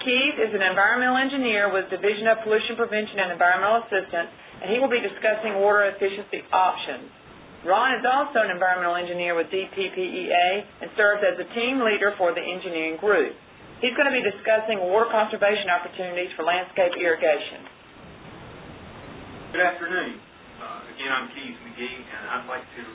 Keith is an environmental engineer with Division of Pollution Prevention and Environmental Assistance, and he will be discussing water efficiency options. Ron is also an environmental engineer with DPPEA and serves as the team leader for the engineering group. He's going to be discussing water conservation opportunities for landscape irrigation. Good afternoon. Again, I'm Keith McGee, and I'd like to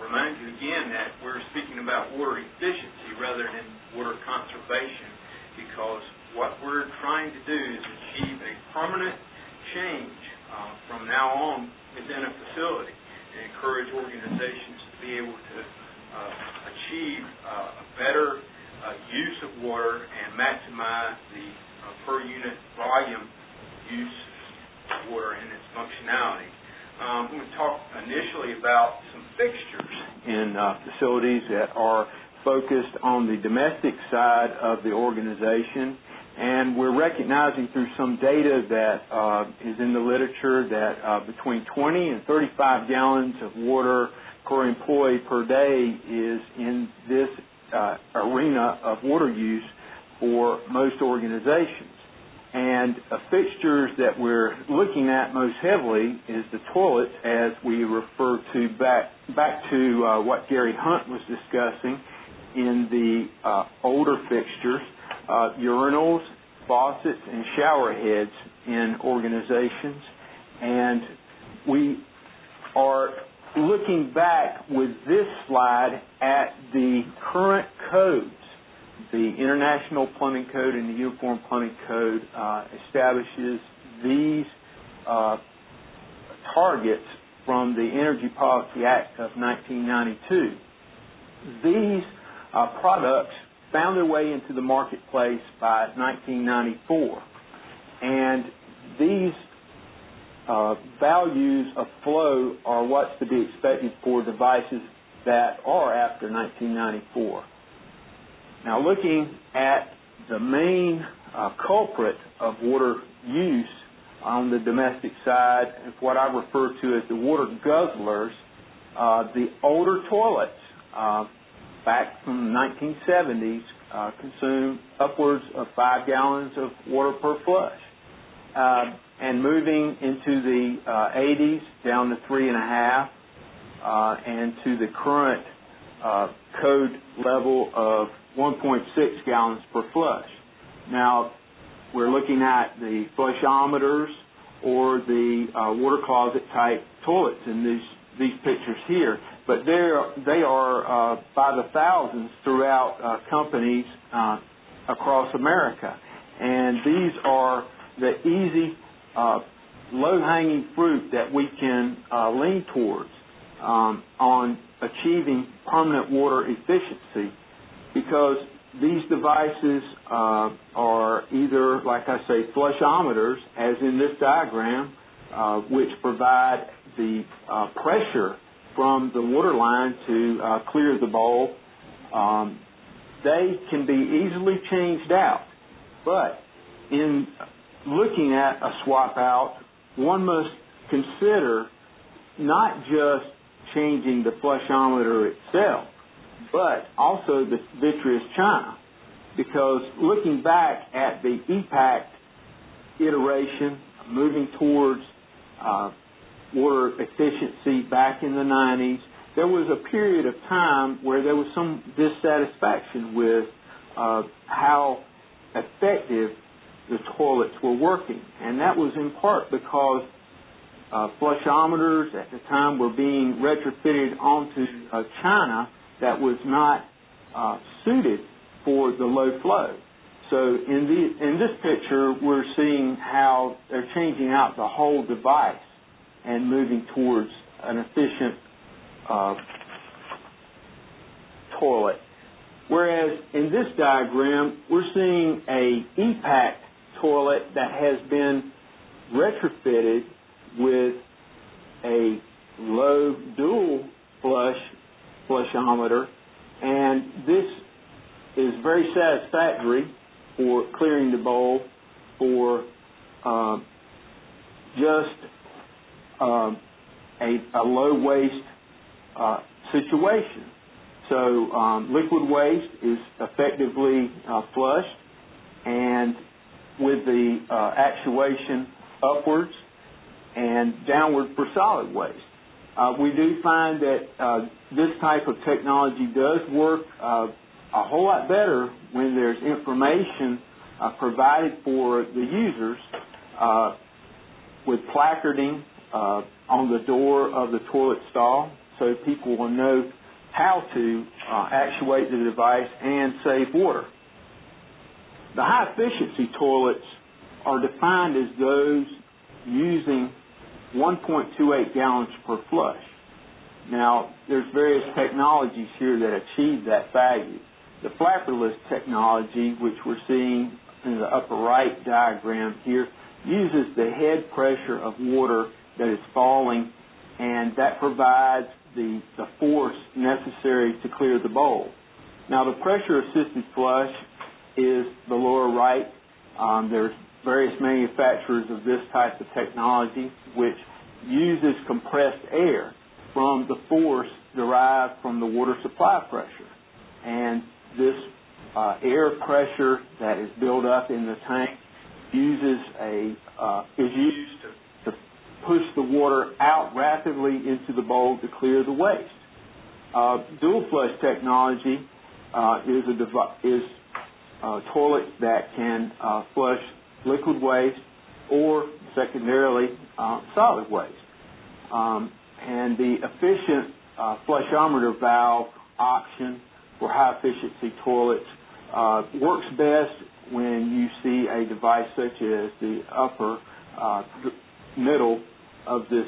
remind you again that we're speaking about water efficiency rather than water conservation, because what we're trying to do is achieve a permanent change from now on within a facility and encourage organizations to be able to achieve a better use of water and maximize the per unit volume use of water and its functionality. I'm going to talk initially about some fixtures in facilities that are focused on the domestic side of the organization, and we're recognizing through some data that is in the literature that between 20 and 35 gallons of water per employee per day is in this arena of water use for most organizations. And fixtures that we're looking at most heavily is the toilets, as we refer to back to what Gary Hunt was discussing in the older fixtures, urinals, faucets, and shower heads in organizations. And we are looking back with this slide at the current codes. The International Plumbing Code and the Uniform Plumbing Code establishes these targets from the Energy Policy Act of 1992. These products found their way into the marketplace by 1994, and these values of flow are what's to be expected for devices that are after 1994. Now, looking at the main culprit of water use on the domestic side, is what I refer to as the water guzzlers. The older toilets back from the 1970s consume upwards of 5 gallons of water per flush. And moving into the 80s down to 3.5, and to the current code level of 1.6 gallons per flush. Now, we're looking at the flushometers or the water closet type toilets in these pictures here, but they are by the thousands throughout companies across America, and these are the easy low-hanging fruit that we can lean towards on achieving permanent water efficiency, because these devices are either, like I say, flushometers, as in this diagram, which provide the pressure from the water line to clear the bowl. They can be easily changed out, but in looking at a swap out, one must consider not just changing the flushometer itself, but also the vitreous china, because looking back at the EPACT iteration, moving towards water efficiency back in the 90s, there was a period of time where there was some dissatisfaction with how effective the toilets were working, and that was in part because flushometers at the time were being retrofitted onto china that was not suited for the low flow. So in this picture, we're seeing how they're changing out the whole device and moving towards an efficient toilet. Whereas in this diagram, we're seeing a EPACT toilet that has been retrofitted with a low dual flushometer, and this is very satisfactory for clearing the bowl for just a low waste situation. So liquid waste is effectively flushed, and the actuation upwards and downward for solid waste. We do find that this type of technology does work a whole lot better when there's information provided for the users with placarding on the door of the toilet stall, so people will know how to actuate the device and save water. The high-efficiency toilets are defined as those using 1.28 gallons per flush. Now, there's various technologies here that achieve that value. The flapperless technology, which we're seeing in the upper right diagram here, uses the head pressure of water that is falling, and that provides the force necessary to clear the bowl. Now, the pressure-assisted flush is the lower right. There's various manufacturers of this type of technology which uses compressed air from the force derived from the water supply pressure. And this air pressure that is built up in the tank is used to push the water out rapidly into the bowl to clear the waste. Dual flush technology is toilets that can flush liquid waste or secondarily solid waste. And the efficient flushometer valve option for high-efficiency toilets works best when you see a device such as the upper middle of this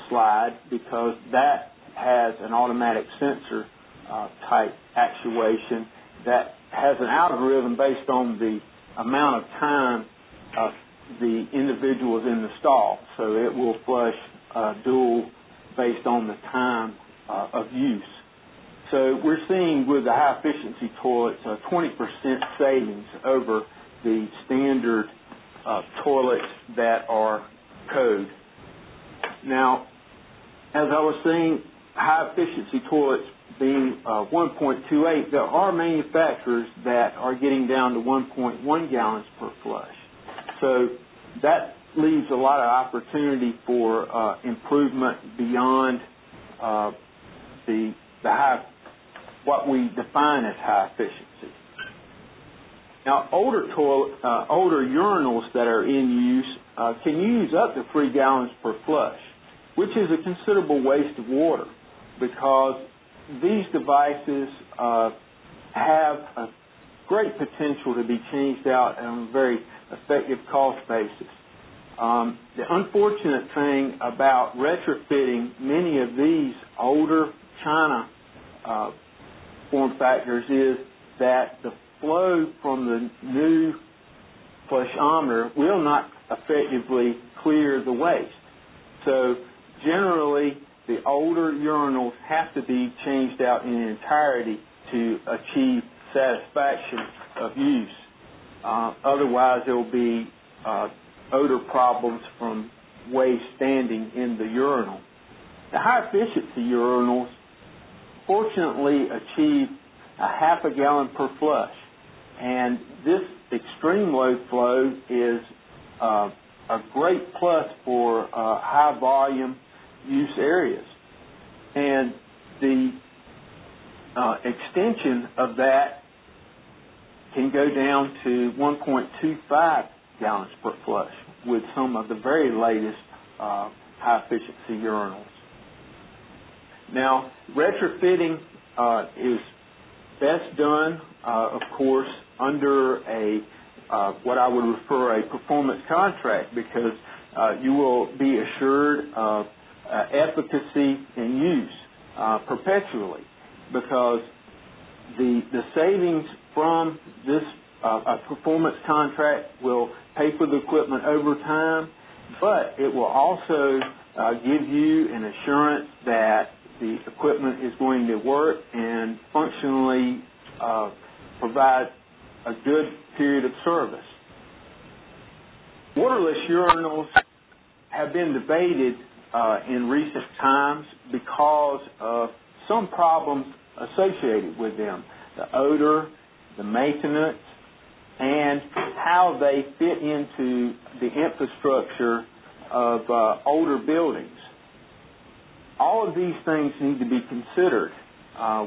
slide, because that has an automatic sensor type actuation that has an algorithm based on the amount of time the individual is in the stall. So it will flush dual based on the time of use. So we're seeing with the high-efficiency toilets a 20% savings over the standard toilets that are code. Now, as I was saying, high-efficiency toilets being 1.28, there are manufacturers that are getting down to 1.1 gallons per flush. So that leaves a lot of opportunity for improvement beyond what we define as high efficiency. Now, older urinals that are in use can use up to 3 gallons per flush, which is a considerable waste of water, because these devices have a great potential to be changed out on a very effective cost basis. The unfortunate thing about retrofitting many of these older China form factors is that the flow from the new flushometer will not effectively clear the waste. So generally, the older urinals have to be changed out in entirety to achieve satisfaction of use. Otherwise, there will be odor problems from waste standing in the urinal. The high-efficiency urinals fortunately achieve a half a gallon per flush, and this extreme low flow is a great plus for high volume use areas. And the extension of that can go down to 1.25 gallons per flush with some of the very latest high-efficiency urinals. Now, retrofitting is best done, of course, under what I would refer a performance contract, because you will be assured of efficacy and use perpetually, because the savings from this performance contract will pay for the equipment over time, but it will also give you an assurance that the equipment is going to work and functionally provide a good period of service. Waterless urinals have been debated in recent times because of some problems associated with them: the odor, the maintenance, and how they fit into the infrastructure of older buildings. All of these things need to be considered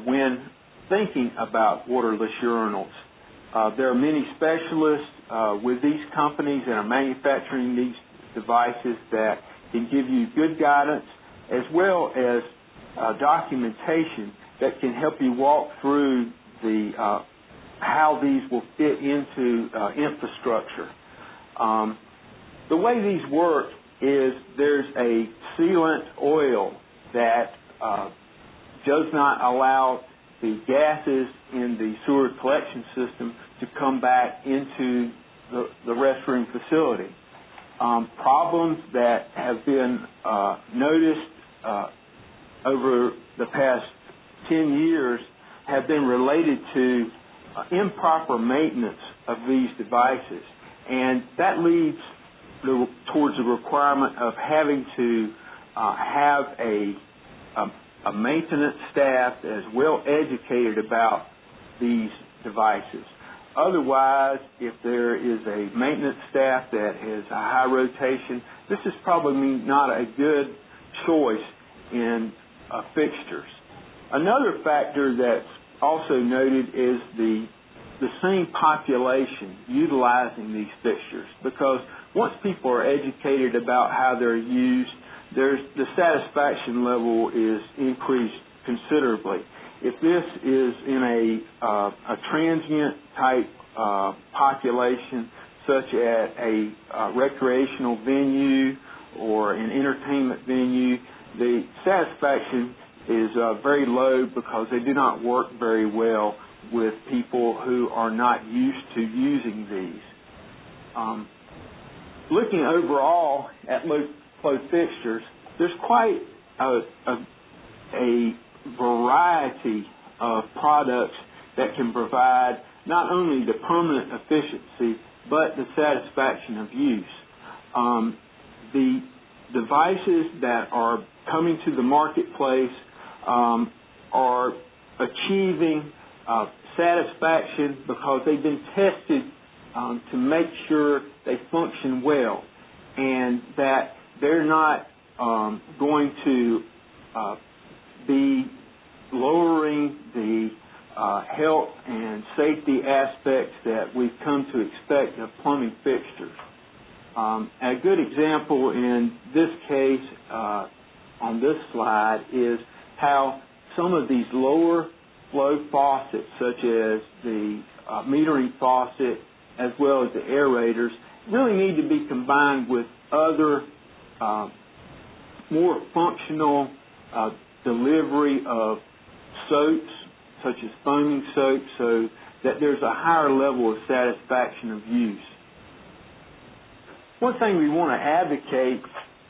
when thinking about waterless urinals. There are many specialists with these companies that are manufacturing these devices that can give you good guidance as well as documentation that can help you walk through the how these will fit into infrastructure. The way these work is there's a sealant oil that does not allow the gases in the sewer collection system to come back into the restroom facility. Problems that have been noticed over the past 10 years have been related to improper maintenance of these devices, and that leads towards the requirement of having to have a maintenance staff that is well educated about these devices. Otherwise, if there is a maintenance staff that has a high rotation, this is probably not a good choice in fixtures. Another factor that's also noted is the same population utilizing these fixtures, because once people are educated about how they're used, the satisfaction level is increased considerably. If this is in a transient type population, such as a recreational venue or an entertainment venue, the satisfaction is very low because they do not work very well with people who are not used to using these. Looking overall at low-flow fixtures, there's quite a variety of products that can provide not only the permanent efficiency but the satisfaction of use. The devices that are coming to the marketplace are achieving satisfaction because they've been tested to make sure they function well, and that they're not going to be lowering the health and safety aspects that we've come to expect of plumbing fixtures. A good example in this case on this slide is how some of these lower flow faucets, such as the metering faucet as well as the aerators, really need to be combined with other more functional delivery of soaps, such as foaming soap, so that there's a higher level of satisfaction of use. One thing we want to advocate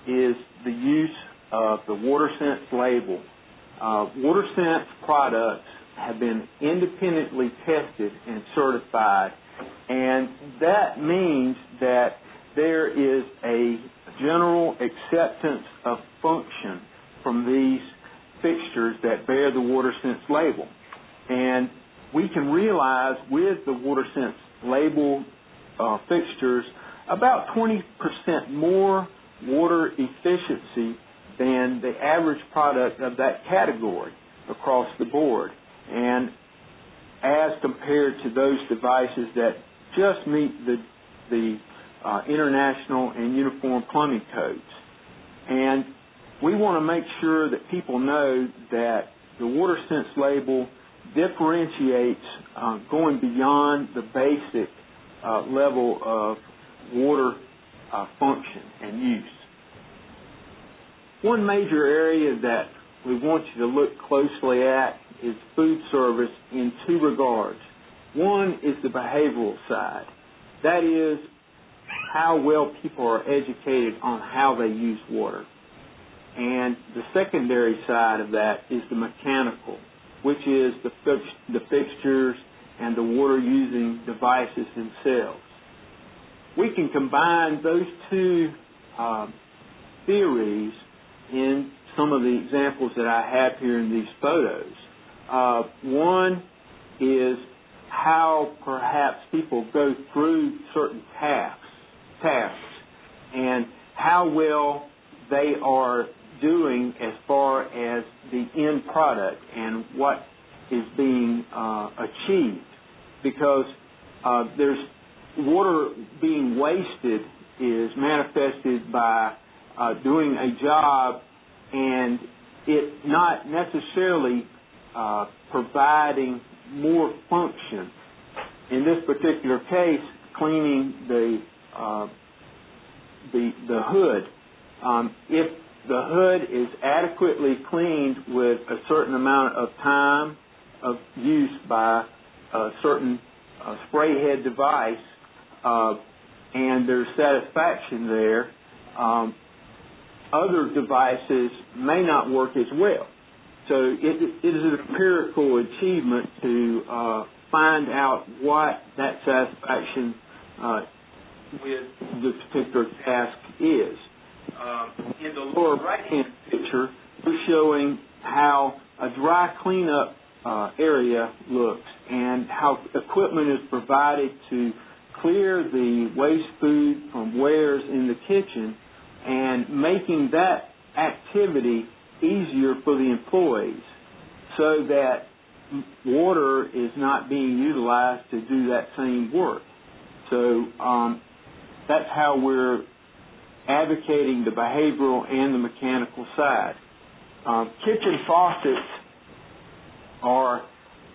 is the use of the WaterSense label. WaterSense products have been independently tested and certified, and that means that there is a general acceptance of function from these fixtures that bear the WaterSense label. And we can realize with the WaterSense label fixtures about 20% more water efficiency than the average product of that category across the board, and as compared to those devices that just meet the international and uniform plumbing codes. And we want to make sure that people know that the WaterSense label differentiates going beyond the basic level of water function and use. One major area that we want you to look closely at is food service in two regards. One is the behavioral side. That is how well people are educated on how they use water. And the secondary side of that is the mechanical, which is the fixtures and the water-using devices themselves. We can combine those two theories in some of the examples that I have here in these photos. One is how perhaps people go through certain tasks and how well they are doing as far as the end product and what is being achieved. Because there's water being wasted is manifested by doing a job and it not necessarily providing more function. In this particular case, cleaning the hood. If the hood is adequately cleaned with a certain amount of time of use by a certain spray head device, and there's satisfaction there, other devices may not work as well. So it is an empirical achievement to find out what that satisfaction with the particular task is. In the lower right-hand picture, we're showing how a dry cleanup area looks and how equipment is provided to clear the waste food from wares in the kitchen and making that activity easier for the employees so that water is not being utilized to do that same work. So that's how we're advocating the behavioral and the mechanical side. Kitchen faucets are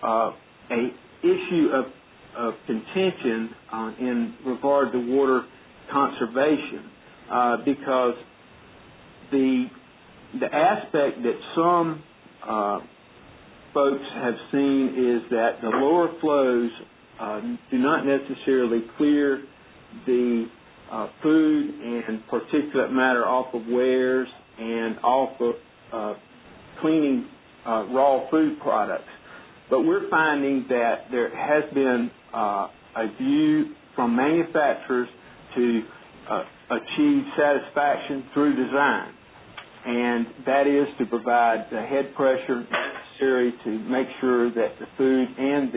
a issue of contention in regard to water conservation because the aspect that some folks have seen is that the lower flows do not necessarily clear the food and particulate matter off of wares and off of cleaning raw food products. But we're finding that there has been a view from manufacturers to achieve satisfaction through design, and that is to provide the head pressure necessary to make sure that the food and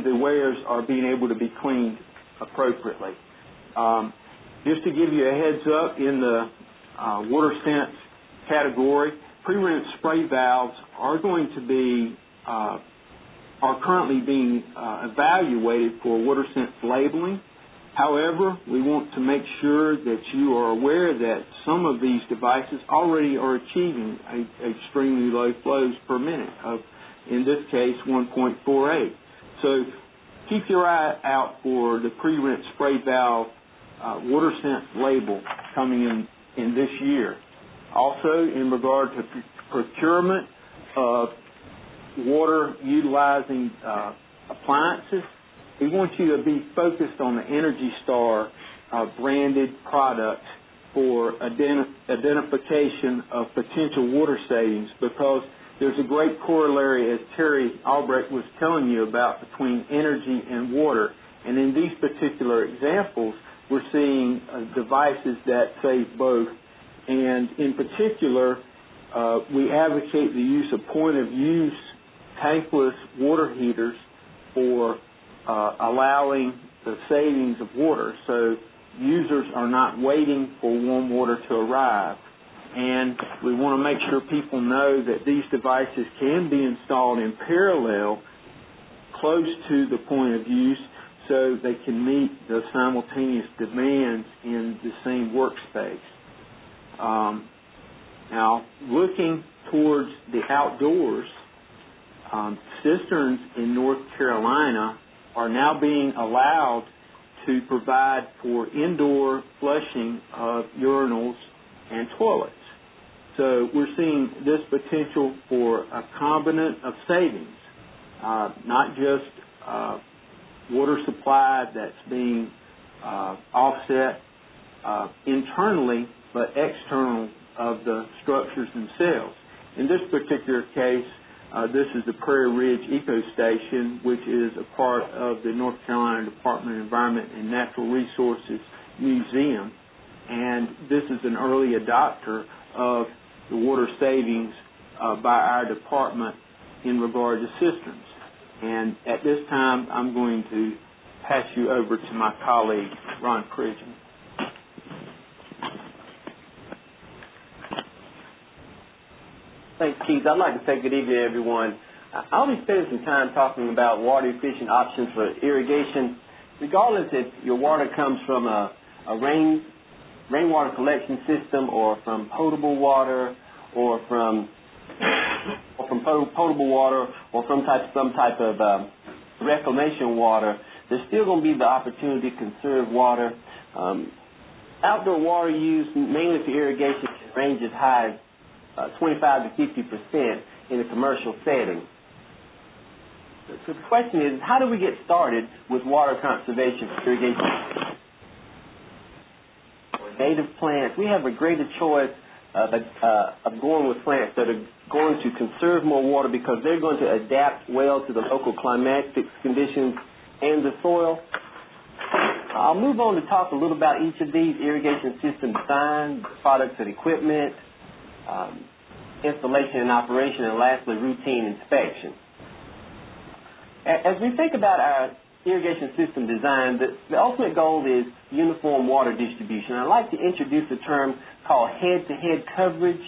the wares are being able to be cleaned appropriately. Just to give you a heads up, in the water sense category, pre-rinse spray valves are going to be are currently being evaluated for water sense labeling. However, we want to make sure that you are aware that some of these devices already are achieving extremely low flows per minute of, in this case, 1.48. So keep your eye out for the pre-rinse spray valve water sense label coming in this year. Also, in regard to procurement of water utilizing appliances, we want you to be focused on the Energy Star branded products for identification of potential water savings, because there's a great corollary, as Terry Albrecht was telling you about, between energy and water. And in these particular examples, we're seeing devices that save both. And in particular, we advocate the use of point-of-use tankless water heaters for allowing the savings of water, so users are not waiting for warm water to arrive. And we want to make sure people know that these devices can be installed in parallel close to the point of use so they can meet the simultaneous demands in the same workspace. Now, looking towards the outdoors, cisterns in North Carolina are now being allowed to provide for indoor flushing of urinals and toilets. So we're seeing this potential for a combination of savings, not just water supply that's being offset internally, but external of the structures themselves. In this particular case, this is the Prairie Ridge Eco Station, which is a part of the North Carolina Department of Environment and Natural Resources Museum. And this is an early adopter of the water savings by our department in regard to cisterns. And at this time, I'm going to pass you over to my colleague, Ron Pridgeon. Thanks, Keith. I'd like to say good evening, everyone. I'll be spending some time talking about water-efficient options for irrigation, regardless if your water comes from a rainwater collection system or from potable water or from potable water or some type of reclamation water. There's still going to be the opportunity to conserve water. Outdoor water use, mainly for irrigation, can range as high as 25 to 50% in a commercial setting. So the question is, how do we get started with water conservation for irrigation? Native plants, we have a greater choice of going with plants that are going to conserve more water because they're going to adapt well to the local climatic conditions and the soil. I'll move on to talk a little about each of these: irrigation system design, products and equipment, installation and operation, and lastly, routine inspection. As we think about our irrigation system design, the ultimate goal is uniform water distribution. I'd like to introduce a term called head-to-head coverage.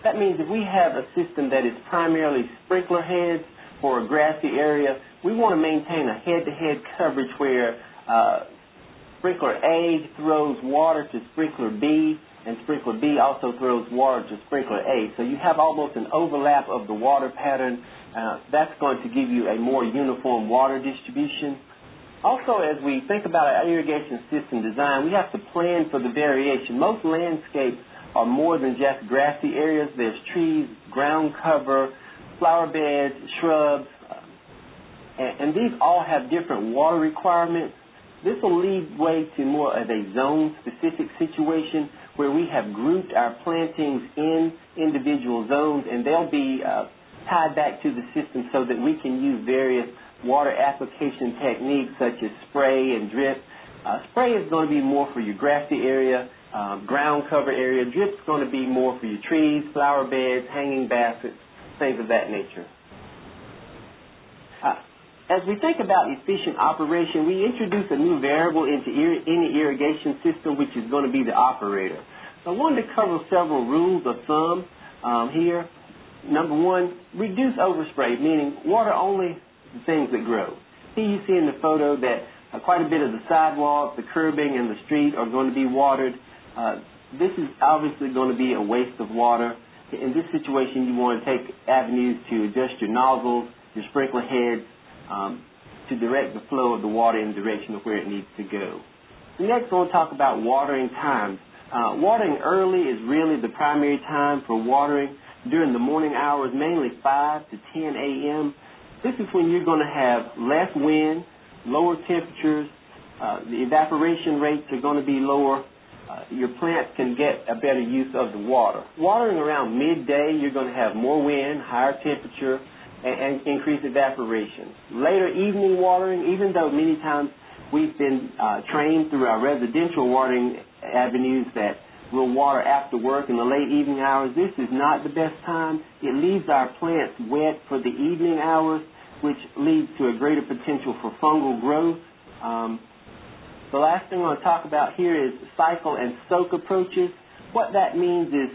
That means if we have a system that is primarily sprinkler heads for a grassy area, we want to maintain a head-to-head coverage where sprinkler A throws water to sprinkler B, and sprinkler B also throws water to sprinkler A. So you have almost an overlap of the water pattern. That's going to give you a more uniform water distribution. Also, as we think about our irrigation system design, we have to plan for the variation. Most landscapes are more than just grassy areas. There's trees, ground cover, flower beds, shrubs, and these all have different water requirements. This will lead way to more of a zone-specific situation where we have grouped our plantings in individual zones, and they'll be tied back to the system so that we can use various water application techniques such as spray and drip. Spray is going to be more for your grassy area, ground cover area. Drip is going to be more for your trees, flower beds, hanging baskets, things of that nature. As we think about efficient operation, we introduce a new variable into any irrigation system, which is going to be the operator. So I wanted to cover several rules of thumb here. Number one, reduce overspray, meaning water only the things that grow. Here you see in the photo that quite a bit of the sidewalk, the curbing, and the street are going to be watered. This is obviously going to be a waste of water. In this situation, you want to take avenues to adjust your nozzles, your sprinkler heads, to direct the flow of the water in the direction of where it needs to go. Next, we'll talk about watering times. Watering early is really the primary time for watering. During the morning hours, mainly 5 to 10 a.m., this is when you're going to have less wind, lower temperatures, the evaporation rates are going to be lower. Your plants can get a better use of the water. Watering around midday, you're going to have more wind, higher temperature, and increased evaporation. Later evening watering, even though many times we've been trained through our residential watering avenues that we'll water after work in the late evening hours, this is not the best time. It leaves our plants wet for the evening hours, which leads to a greater potential for fungal growth. The last thing I want to talk about here is cycle and soak approaches. What that means is,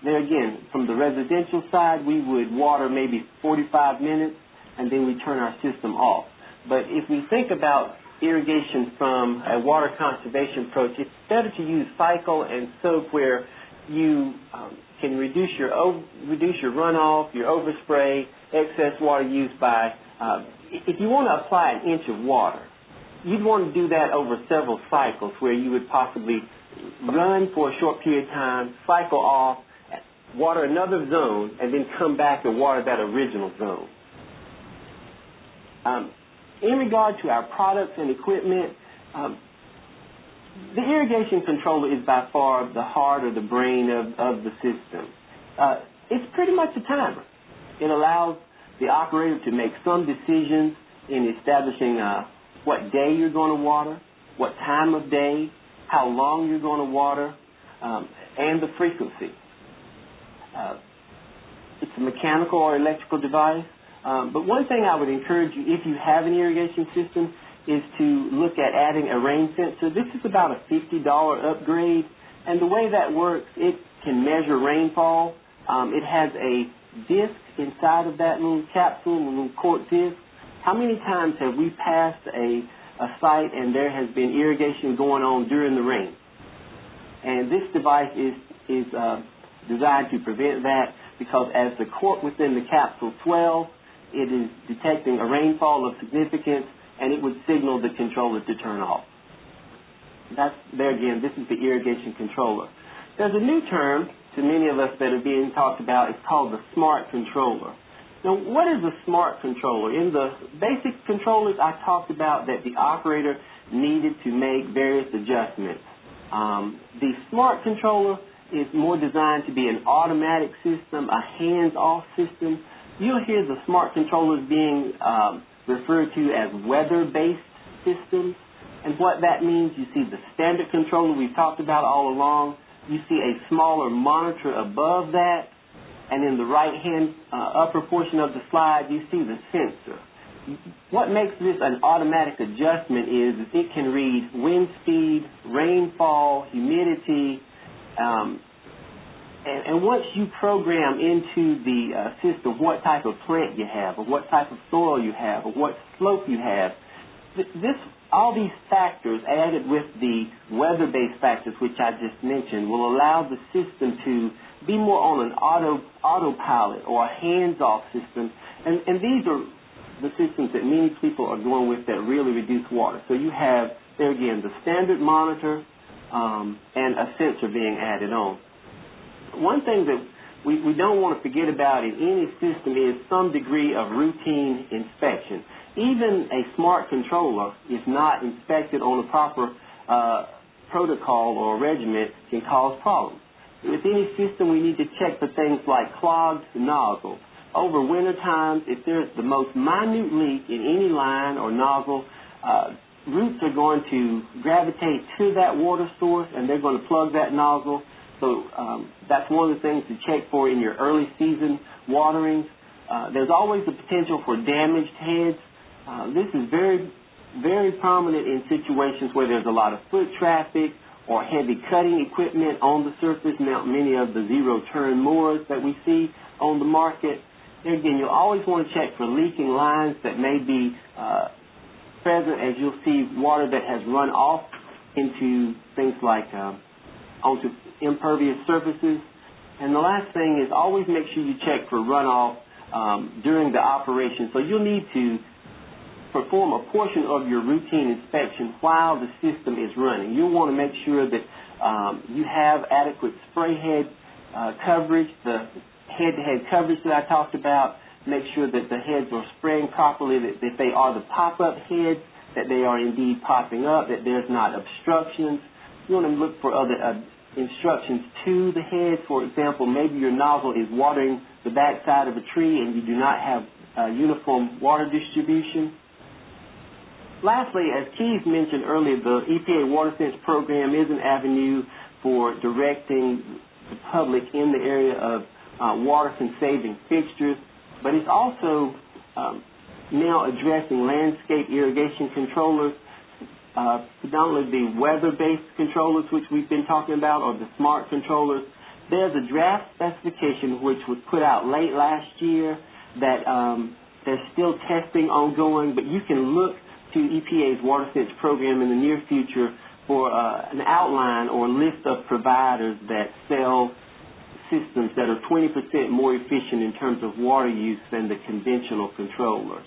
there again, from the residential side, we would water maybe 45 minutes, and then we turn our system off. But if we think about irrigation from a water conservation approach, it's better to use cycle and soak where you can reduce your runoff, your overspray, excess water use by, if you want to apply an inch of water, you'd want to do that over several cycles where you would possibly run for a short period of time, cycle off, water another zone, and then come back and water that original zone. In regard to our products and equipment, the irrigation controller is by far the heart or the brain of the system. It's pretty much a timer. It allows the operator to make some decisions in establishing what day you're going to water, what time of day, how long you're going to water, and the frequency. It's a mechanical or electrical device. But one thing I would encourage you, if you have an irrigation system, is to look at adding a rain sensor. This is about a $50 upgrade, and the way that works, it can measure rainfall. It has a disc inside of that little capsule, a little quart disc. How many times have we passed a site and there has been irrigation going on during the rain? And this device is designed to prevent that, because as the quart within the capsule swells, it is detecting a rainfall of significance, and it would signal the controller to turn off. There again, this is the irrigation controller. There's a new term to many of us that are being talked about. It's called the smart controller. Now, what is a smart controller? In the basic controllers, I talked about that the operator needed to make various adjustments. The smart controller is more designed to be an automatic system, a hands-off system. You'll hear the smart controllers being referred to as weather-based systems. And what that means, you see the standard controller we've talked about all along. You see a smaller monitor above that. And in the right-hand upper portion of the slide, you see the sensor. What makes this an automatic adjustment is it can read wind speed, rainfall, humidity, and once you program into the system what type of plant you have, or what type of soil you have, or what slope you have, all these factors added with the weather-based factors, which I just mentioned, will allow the system to be more on an autopilot or a hands-off system. And these are the systems that many people are going with that really reduce water. So you have, there again, the standard monitor and a sensor being added on. One thing that we don't want to forget about in any system is some degree of routine inspection. Even a smart controller, if not inspected on a proper protocol or regimen, can cause problems. With any system, we need to check for things like clogged nozzles. Over winter times, if there's the most minute leak in any line or nozzle, roots are going to gravitate to that water source, and they're going to plug that nozzle. So that's one of the things to check for in your early season waterings. There's always the potential for damaged heads. This is very, very prominent in situations where there's a lot of foot traffic or heavy cutting equipment on the surface. Now, many of the zero-turn mowers that we see on the market. There again, you'll always want to check for leaking lines that may be present, as you'll see water that has run off into things like onto impervious surfaces. And the last thing is always make sure you check for runoff during the operation. So you'll need to perform a portion of your routine inspection while the system is running. You'll want to make sure that you have adequate spray head coverage, the head-to-head coverage that I talked about. Make sure that the heads are spraying properly, that they are the pop-up heads, that they are indeed popping up, that there's not obstructions. You want to look for other instructions to the head. For example, maybe your nozzle is watering the backside of a tree and you do not have uniform water distribution. Lastly, as Keith mentioned earlier, the EPA WaterSense program is an avenue for directing the public in the area of water-conserving fixtures, but it's also now addressing landscape irrigation controllers, predominantly the weather-based controllers, which we've been talking about, or the smart controllers. There's a draft specification which was put out late last year that there's still testing ongoing, but you can look to EPA's WaterSense program in the near future for an outline or list of providers that sell systems that are 20% more efficient in terms of water use than the conventional controllers.